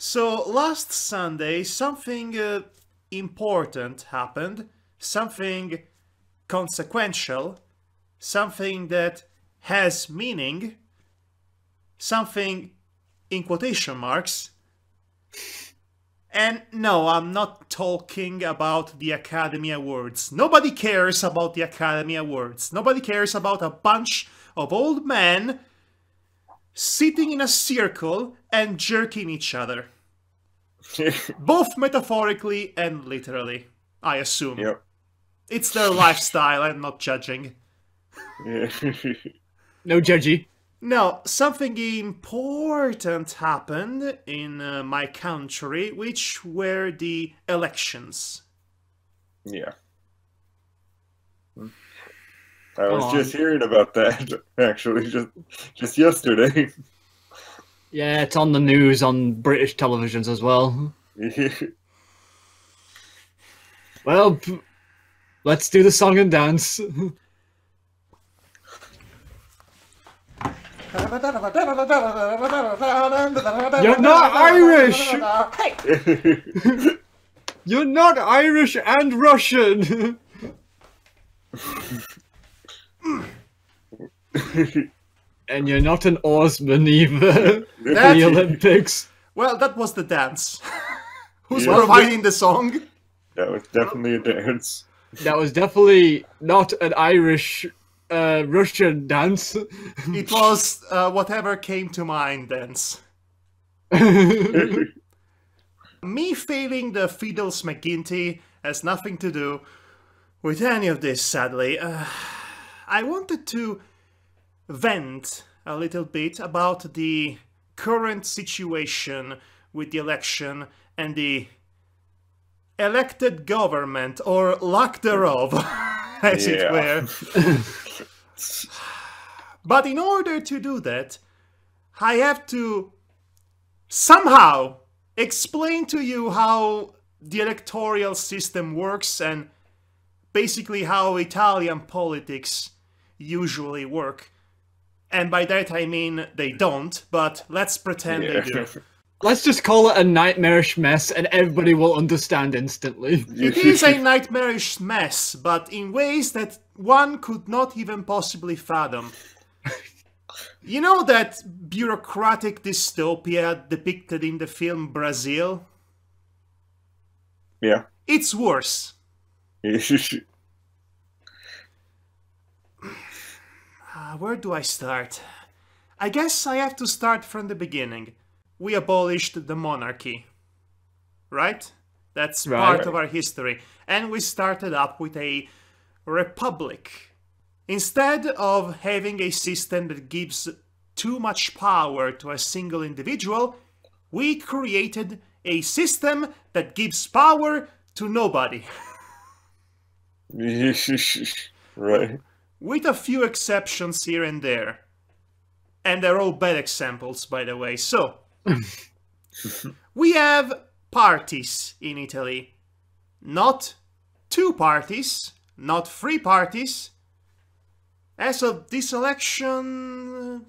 So last Sunday, something important happened, something consequential, something that has meaning, something in quotation marks. And no, I'm not talking about the Academy Awards. Nobody cares about the Academy Awards. Nobody cares about a bunch of old men sitting in a circle and jerking each other. Both metaphorically and literally, I assume. Yep. It's their lifestyle, I'm not judging. Yeah. No judgy. No, something important happened in my country, which were the elections. Yeah. I was just hearing about that, actually, just yesterday. Yeah, it's on the news on British televisions as well. Well, let's do the song and dance. You're not Irish! You're not Irish and Russian! And you're not an oarsman either. For the Olympics. Well, that was the dance. Who's Yeah. providing the song? That was definitely a dance. That was definitely not an Irish Russian dance. It was whatever came to mind dance. Me failing the Fiddles McGinty has nothing to do with any of this, sadly. I wanted to vent a little bit about the current situation with the election and the elected government, or lack thereof, as it were. But in order to do that, I have to somehow explain to you how the electoral system works and basically how Italian politics usually work. And by that I mean they don't, but let's pretend they do. Let's just call it a nightmarish mess and everybody will understand instantly. It is a nightmarish mess, but in ways that one could not even possibly fathom. You know that bureaucratic dystopia depicted in the film Brazil? Yeah. It's worse. Where do I start? I guess I have to start from the beginning. We abolished the monarchy. Right? That's part of our history. And we started up with a republic. Instead of having a system that gives too much power to a single individual, we created a system that gives power to nobody. Right. With a few exceptions here and there. And they're all bad examples, by the way. So, we have parties in Italy. Not 2 parties, not 3 parties. As of this election,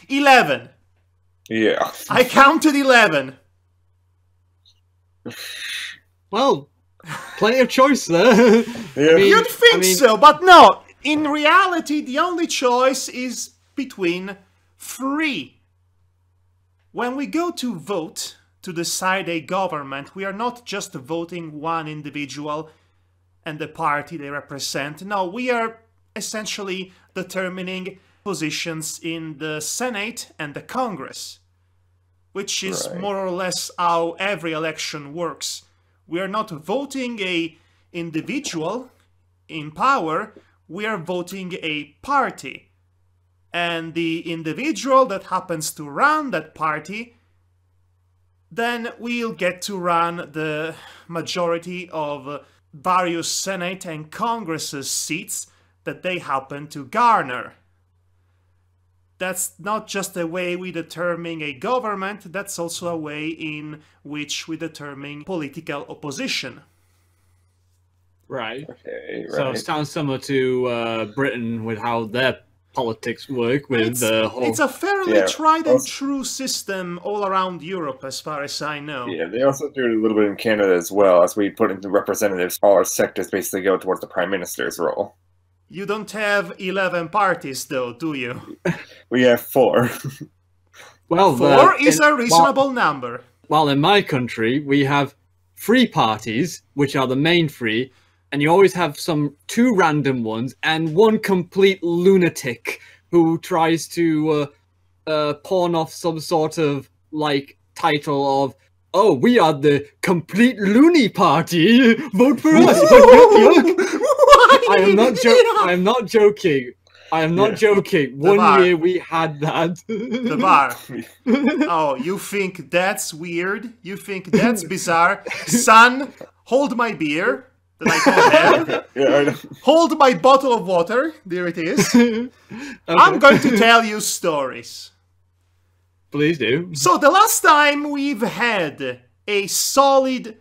11. Yeah. I counted 11. Well, plenty of choice there. Yeah. You'd think so, but no. In reality, the only choice is between 3. When we go to vote to decide a government, we are not just voting one individual and the party they represent. No, we are essentially determining positions in the Senate and the Congress, which is more or less how every election works. We are not voting a individual in power, we are voting a party. And the individual that happens to run that party, then we'll get to run the majority of various Senate and Congress seats that they happen to garner. That's not just a way we determine a government, that's also a way in which we determine political opposition. Right. Okay, So it sounds similar to Britain with how their politics work with the whole... It's a fairly tried and true system all around Europe, as far as I know. Yeah, they also do it a little bit in Canada as well, as we put into representatives. All our sectors basically go towards the Prime Minister's role. You don't have 11 parties, though, do you? We have 4. Well, 4 is a reasonable number. While in my country, we have 3 parties, which are the main 3, and you always have 2 random ones, and 1 complete lunatic who tries to pawn off some sort of, like, title of, oh, we are the complete loony party, vote for us! I am not joking. I am not joking. One year we had that. The bar. Oh, you think that's weird? You think that's bizarre? Son, hold my beer that I don't have. Yeah, I know. Hold my bottle of water. There it is. Okay. I'm going to tell you stories. Please do. So the last time we've had a solid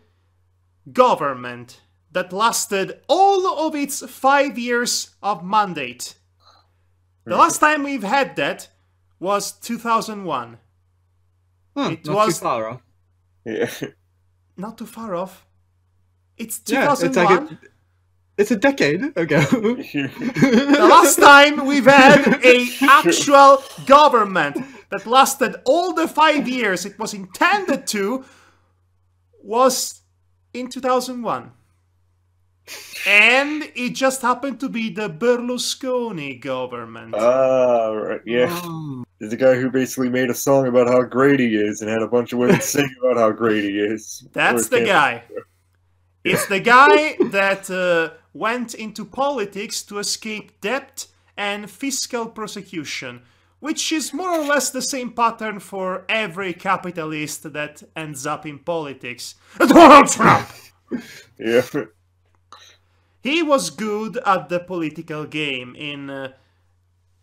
government that lasted all of its 5 years of mandate. The last time we've had that was 2001. It not was too far off. Yeah. Not too far off. It's 2001. Yeah, it's a decade ago. The last time we've had an actual government that lasted all the 5 years it was intended to was in 2001. And it just happened to be the Berlusconi government. Ah, right, yeah. Oh. There's a guy who basically made a song about how great he is and had a bunch of women sing about how great he is. That's the guy. It's the guy that went into politics to escape debt and fiscal prosecution, which is more or less the same pattern for every capitalist that ends up in politics. Donald Trump! Yeah. He was good at the political game in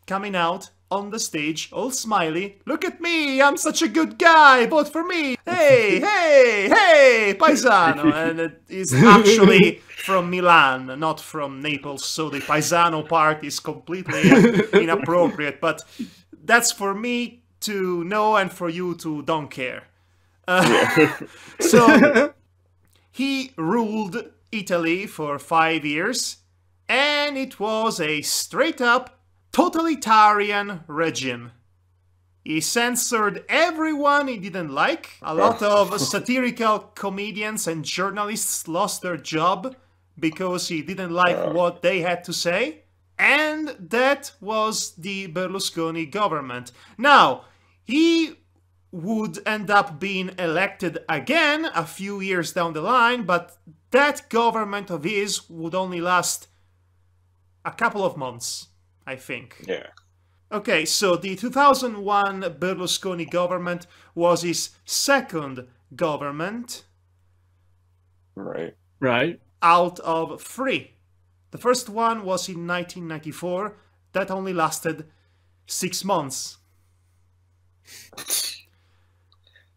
coming out on the stage, all smiley. Look at me, I'm such a good guy, vote for me. Hey, hey, hey, paisano. And it is actually from Milan, not from Naples, so the paisano part is completely inappropriate. But that's for me to know and for you to don't care. So he ruled Italy for 5 years, and it was a straight-up totalitarian regime. He censored everyone he didn't like. A lot of satirical comedians and journalists lost their job because he didn't like what they had to say. And that was the Berlusconi government. Now, he would end up being elected again a few years down the line, but that government of his would only last a couple of months, I think. Yeah. Okay, so the 2001 Berlusconi government was his second government. Right. Right. Out of 3. The first one was in 1994. That only lasted 6 months.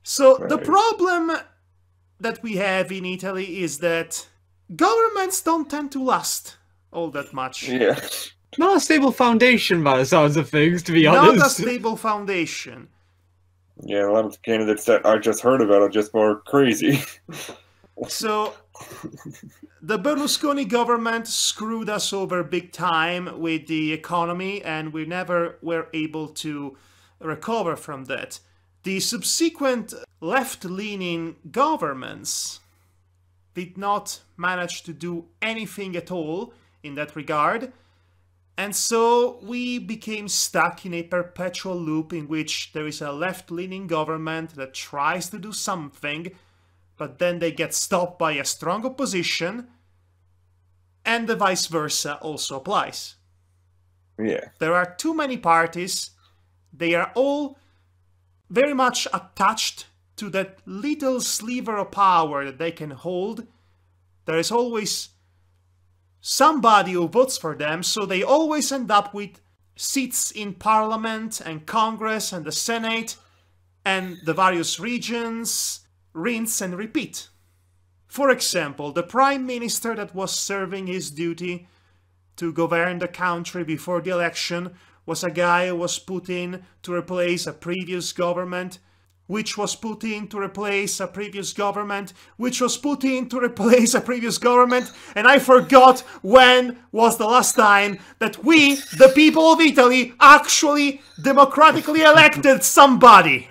So the problem that we have in Italy is that governments don't tend to last all that much. Yeah. Not a stable foundation by the sounds of things, to be honest. Not a stable foundation. Yeah, a lot of the candidates that I just heard about are just more crazy. So, the Berlusconi government screwed us over big time with the economy, and we never were able to recover from that. The subsequent left-leaning governments did not manage to do anything at all in that regard, and so we became stuck in a perpetual loop in which there is a left-leaning government that tries to do something, but then they get stopped by a strong opposition, and the vice versa also applies. Yeah. There are too many parties. They are all very much attached to that little sliver of power that they can hold. There is always somebody who votes for them, so they always end up with seats in Parliament and Congress and the Senate and the various regions, rinse and repeat. For example, the Prime Minister that was serving his duty to govern the country before the election was a guy who was put in to replace a previous government, which was put in to replace a previous government, which was put in to replace a previous government, and I forgot when was the last time that we, the people of Italy, actually democratically elected somebody.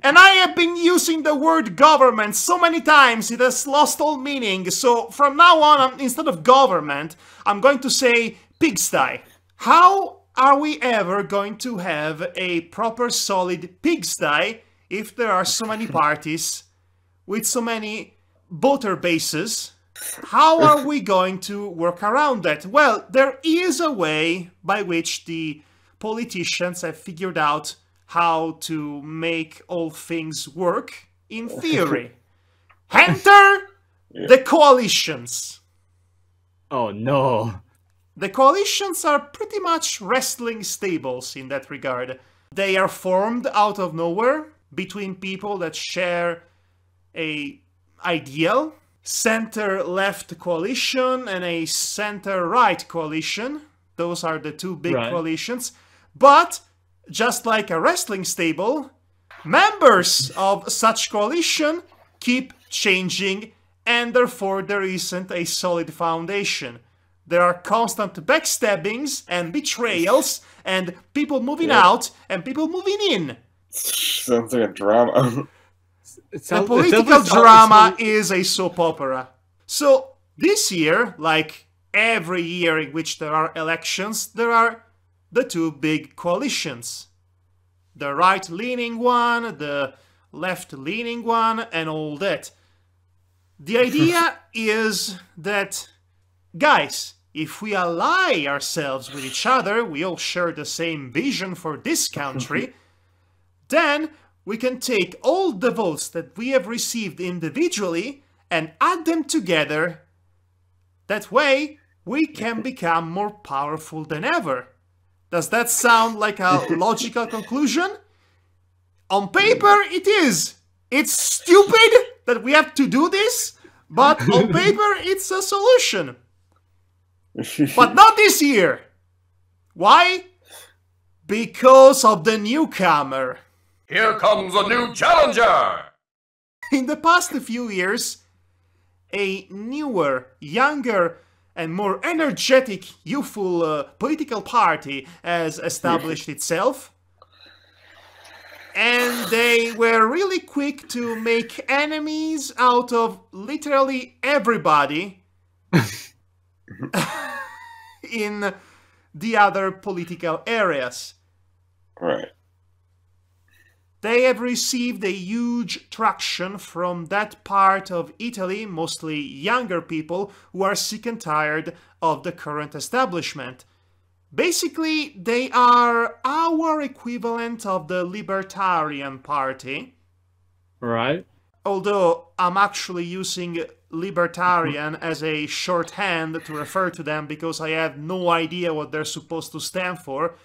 And I have been using the word government so many times it has lost all meaning, so from now on, instead of government, I'm going to say pigsty. How are we ever going to have a proper solid pigsty if there are so many parties with so many voter bases? How are we going to work around that? Well, there is a way by which the politicians have figured out how to make all things work in theory. Enter the coalitions. Oh no. The coalitions are pretty much wrestling stables in that regard. They are formed out of nowhere between people that share a ideal, center-left coalition and a center-right coalition. Those are the two big coalitions. But, just like a wrestling stable, members of such coalition keep changing, and therefore there isn't a solid foundation. There are constant backstabbings and betrayals, and people moving out and people moving in. Sounds like a drama. The political drama is a soap opera. So, this year, like every year in which there are elections, there are the two big coalitions. The right-leaning one, the left-leaning one, and all that. The idea is that, guys, if we ally ourselves with each other, we all share the same vision for this country, then we can take all the votes that we have received individually and add them together. That way, we can become more powerful than ever. Does that sound like a logical conclusion? On paper, it is. It's stupid that we have to do this, but on paper, it's a solution. But not this year. Why? Because of the newcomer. Here comes a new challenger! In the past few years, a newer, younger, and more energetic, youthful political party has established itself. And they were really quick to make enemies out of literally everybody in the other political areas. Right. They have received a huge traction from that part of Italy, mostly younger people who are sick and tired of the current establishment. Basically, they are our equivalent of the Libertarian Party. Right. Although I'm actually using Libertarian as a shorthand to refer to them because I have no idea what they're supposed to stand for.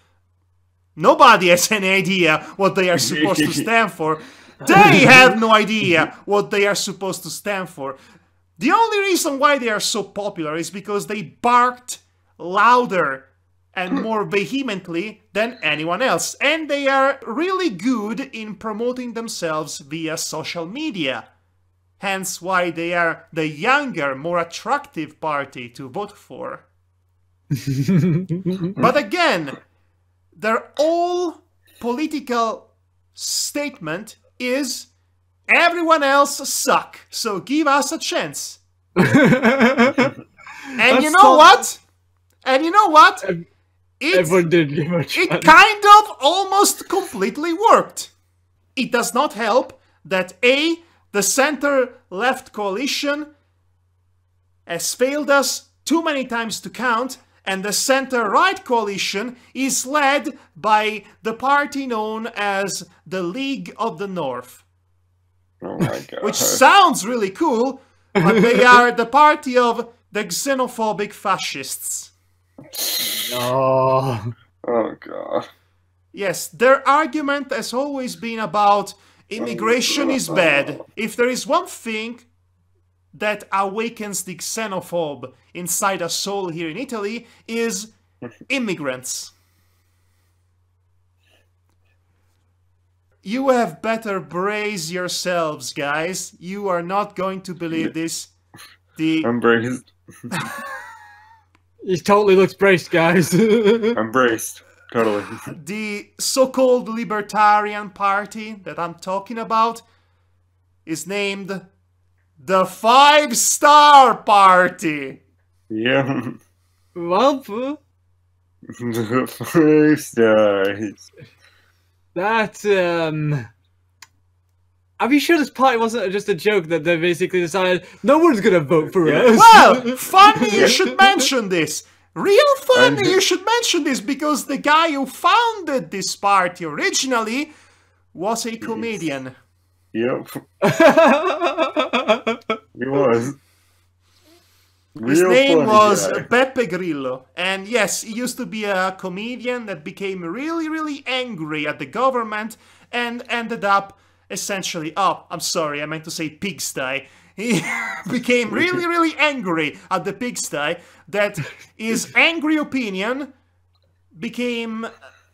Nobody has any idea what they are supposed to stand for. They have no idea what they are supposed to stand for. The only reason why they are so popular is because they barked louder and more vehemently than anyone else. And they are really good in promoting themselves via social media. Hence why they are the younger, more attractive party to vote for. But again, their whole political statement is everyone else suck, so give us a chance. And you know what? And you know what? Everyone did give a chance. It kind of almost completely worked. It does not help that A, the center-left coalition has failed us too many times to count, and the center-right coalition is led by the party known as the League of the North. Oh my god. Which sounds really cool, but they are the party of the xenophobic fascists. Oh. Oh god. Yes, their argument has always been about immigration is bad. If there is one thing that awakens the xenophobe inside a soul here in Italy is immigrants. You have better brace yourselves, guys. You are not going to believe this. I'm braced. He totally looks braced, guys. I'm braced. Totally. The so-called Libertarian Party that I'm talking about is named the 5-Star Party. Yeah. Well, The 5 stars. that, are you sure this party wasn't just a joke that they basically decided no one's gonna vote for us? Well, funny you should mention this. Real funny you should mention this, because the guy who founded this party originally was a comedian. Yep. He was. His Real name funny was guy. Beppe Grillo. And yes, he used to be a comedian that became really, really angry at the government and ended up essentially... Oh, I'm sorry, I meant to say pigsty. He became really, really angry at the pigsty, that his angry opinion became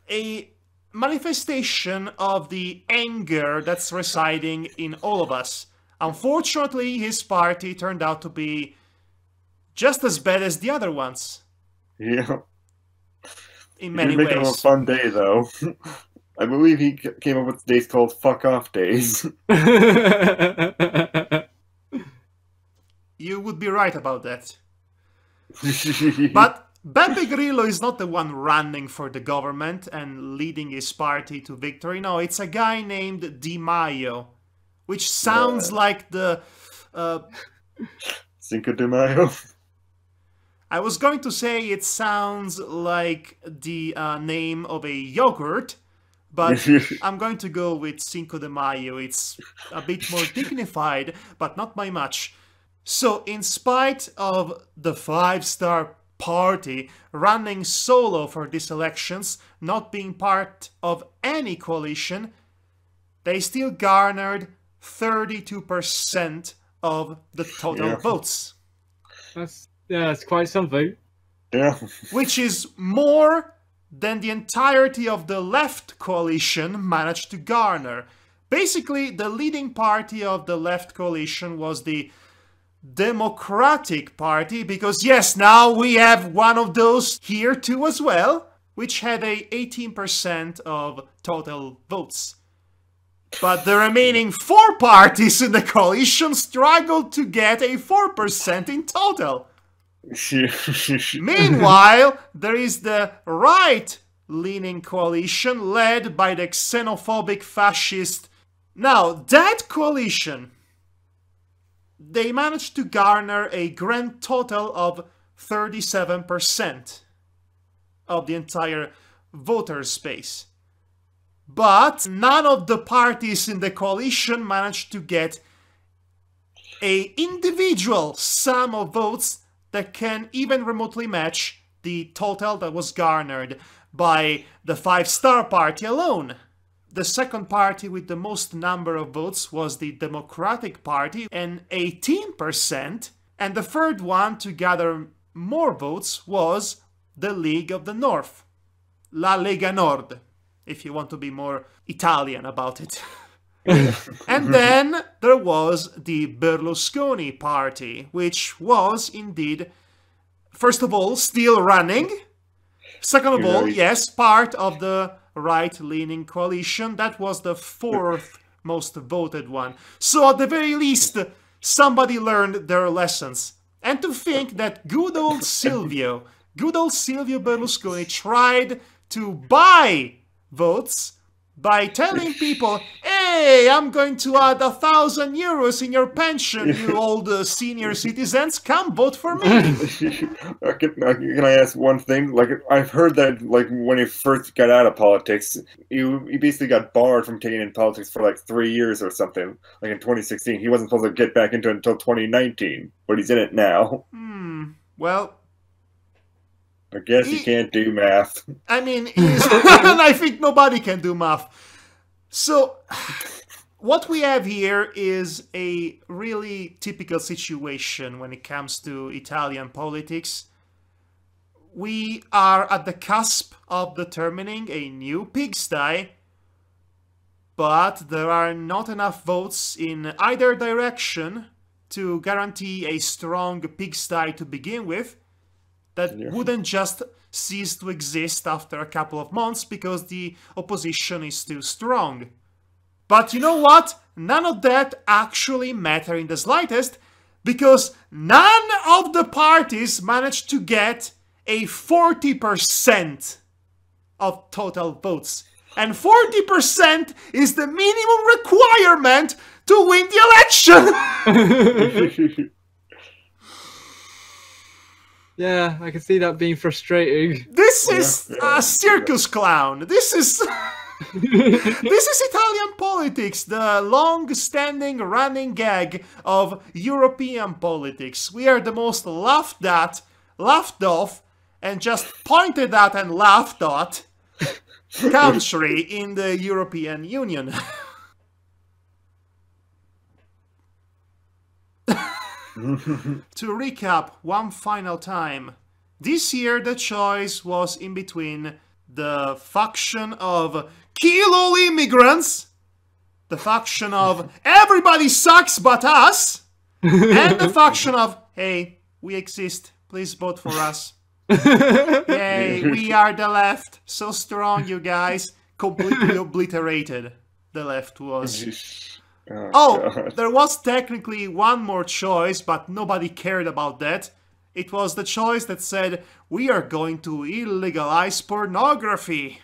a manifestation of the anger that's residing in all of us. Unfortunately, his party turned out to be just as bad as the other ones, Yeah. in He many did make him a ways. fun day, though. I believe he came up with days called fuck off days. You would be right about that. But Beppe Grillo is not the one running for the government and leading his party to victory. No, it's a guy named Di Maio, which sounds like the... Cinco de Mayo. I was going to say it sounds like the name of a yogurt, but I'm going to go with Cinco de Mayo. It's a bit more dignified, but not by much. So, in spite of the 5-Star Party running solo for these elections, not being part of any coalition, they still garnered 32% of the total votes. That's quite something. Yeah. Which is more than the entirety of the left coalition managed to garner. Basically, the leading party of the left coalition was the Democratic Party, because yes, now we have one of those here too as well, which had a 18% of total votes. But the remaining 4 parties in the coalition struggled to get a 4% in total. Meanwhile, there is the right-leaning coalition led by the xenophobic fascist. Now, that coalition, they managed to garner a grand total of 37% of the entire voter space. But none of the parties in the coalition managed to get an individual sum of votes that can even remotely match the total that was garnered by the 5-Star Party alone. The second party with the most number of votes was the Democratic Party, and 18%, and the third one to gather more votes was the League of the North, La Lega Nord, if you want to be more Italian about it. And then there was the Berlusconi Party, which was indeed, first of all, still running. Second of all, yes, part of the right-leaning coalition. That was the 4th most voted one. So at the very least, somebody learned their lessons. And to think that good old Silvio Berlusconi tried to buy votes by telling people, hey, I'm going to add 1,000 euros in your pension, you old senior citizens, come vote for me. Can I ask one thing? Like, I've heard that, like, when he first got out of politics, he basically got barred from taking in politics for, like, 3 years or something. Like, in 2016. He wasn't supposed to get back into it until 2019, but he's in it now. Well, I guess he can't do math. I mean, and I think nobody can do math. So, what we have here is a really typical situation when it comes to Italian politics. We are at the cusp of determining a new pigsty, but there are not enough votes in either direction to guarantee a strong pigsty to begin with that wouldn't just cease to exist after a couple of months because the opposition is too strong. But you know what? None of that actually matter in the slightest, because none of the parties managed to get a 40% of total votes. And 40% is the minimum requirement to win the election! Yeah, I can see that being frustrating. This is a circus clown. This is... This is Italian politics, the long-standing running gag of European politics. We are the most laughed at, laughed off, and just pointed at and laughed at country in the European Union. To recap one final time, this year the choice was in between the faction of kill all immigrants, the faction of everybody sucks but us, and the faction of hey, we exist, please vote for us. Yay, we are the left, so strong you guys, completely obliterated the left was. Oh, there was technically one more choice, but nobody cared about that. It was the choice that said, we are going to illegalize pornography.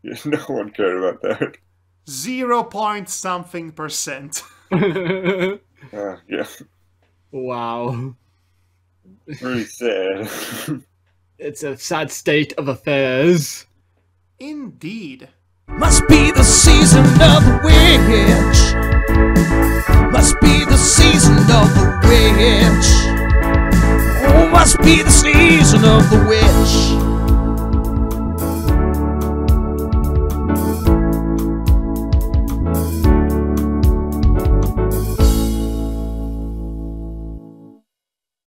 Yeah, no one cared about that. 0 point something %. Yeah. Wow. Really sad. It's a sad state of affairs. Indeed. Must be the season of the witch. Must be the season of the witch. Oh, must be the season of the witch.